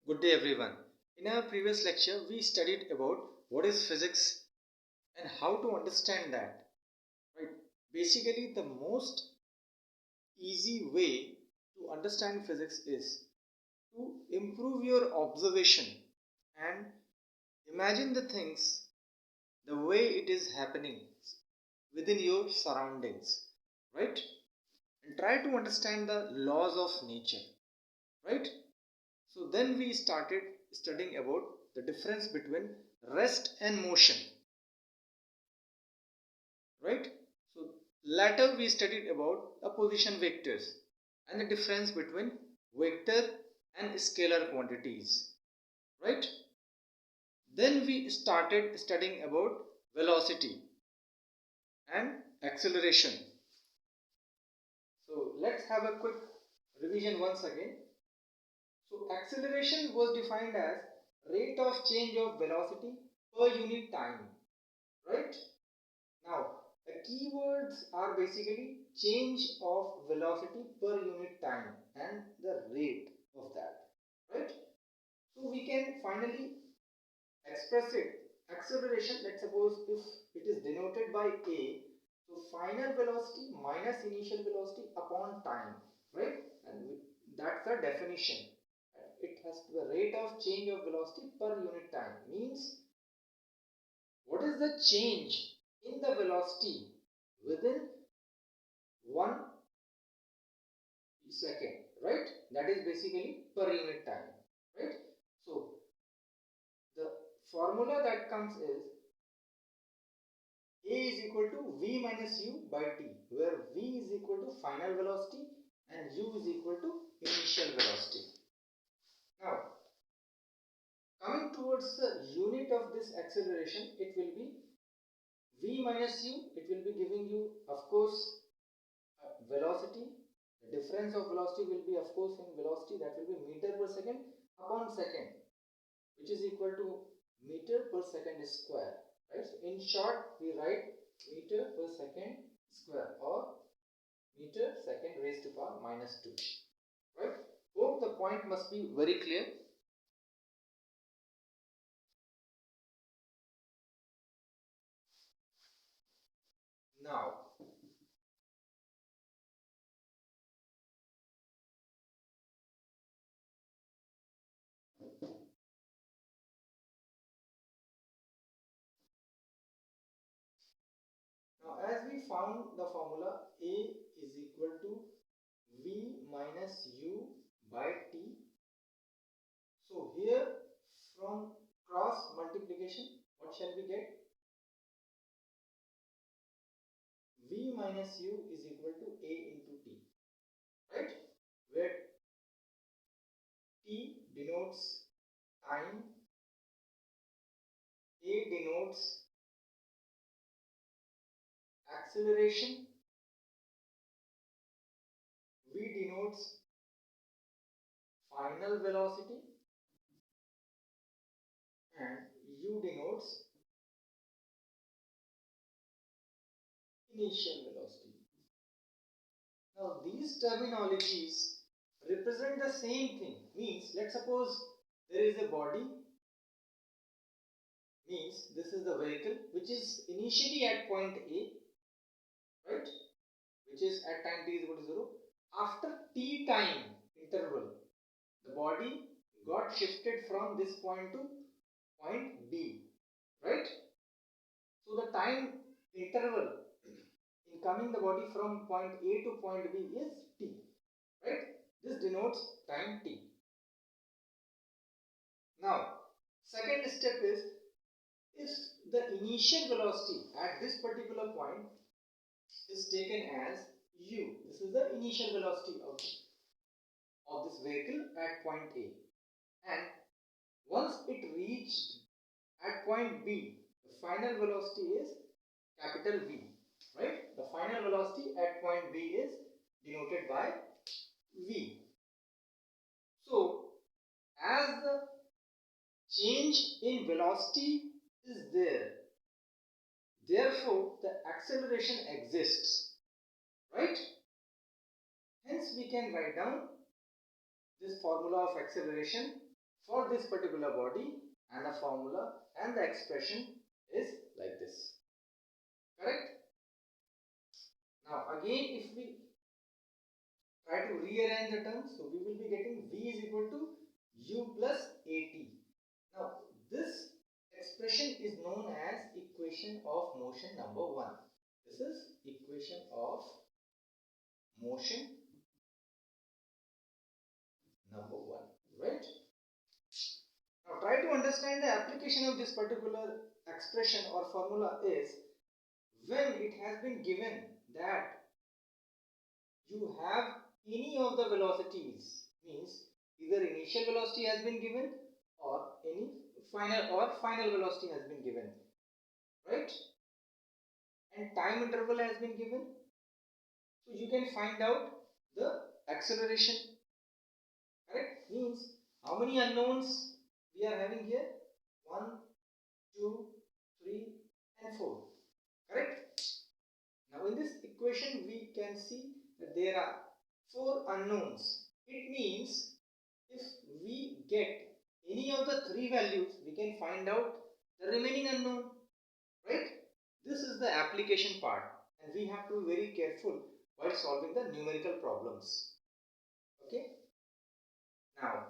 Good day everyone. In our previous lecture we studied about what is physics and how to understand that. Right? Basically the most easy way to understand physics is to improve your observation and imagine the things the way it is happening within your surroundings. Right? And try to understand the laws of nature. Right? So then we started studying about the difference between rest and motion, right? So later we studied about the position vectors and the difference between vector and scalar quantities, right? Then we started studying about velocity and acceleration. So let's have a quick revision once again. So acceleration was defined as rate of change of velocity per unit time, right? Now, the keywords are basically change of velocity per unit time and the rate of that, right? So we can finally express it. Acceleration, let's suppose if it is denoted by A, so final velocity minus initial velocity upon time, right? And that's the definition. It has the rate of change of velocity per unit time. Means what is the change in the velocity within 1 second, right? That is basically per unit time, right? So the formula that comes is A is equal to V minus U by T, where V is equal to final velocity and U is equal to initial velocity. Now, coming towards the unit of this acceleration, it will be V minus U. It will be giving you, of course, velocity. The difference of velocity will be, of course, in velocity, that will be meter per second upon second, which is equal to meter per second square, right? So in short, we write meter per second square or meter second raised to power minus 2, right? Hope the point must be very clear. Now, as we found the formula A is equal to V minus U by T. So here from cross multiplication, what shall we get? V minus U is equal to A into T, right? Where T denotes time, A denotes acceleration, V denotes final velocity, and U denotes initial velocity. Now these terminologies represent the same thing. Means, let's suppose there is a body, means this is the vehicle which is initially at point A, right? Which is at time t is equal to 0. After t time interval, the body got shifted from this point to point B, right? So the time interval in coming the body from point A to point B is t, right? This denotes time t. Now, second step is if the initial velocity at this particular point is taken as u. This is the initial velocity of this vehicle at point A, and once it reached at point B, the final velocity is capital V, right? The final velocity at point B is denoted by V. So as the change in velocity is there, therefore the acceleration exists, right? Hence we can write down this formula of acceleration for this particular body, and the formula and the expression is like this. Correct? Now again, if we try to rearrange the terms, so we will be getting V is equal to U plus AT. Now this expression is known as equation of motion number 1. This is equation of motion number 1, right? Now try to understand the application of this particular expression or formula is when it has been given that you have any of the velocities, means either initial velocity has been given or any final velocity has been given, right? And time interval has been given, so you can find out the acceleration. Correct? Means how many unknowns we are having here? 1, 2, 3 and 4. Correct? Now in this equation we can see that there are 4 unknowns. It means if we get any of the 3 values, we can find out the remaining unknown, right? This is the application part, and we have to be very careful while solving the numerical problems. Okay? Now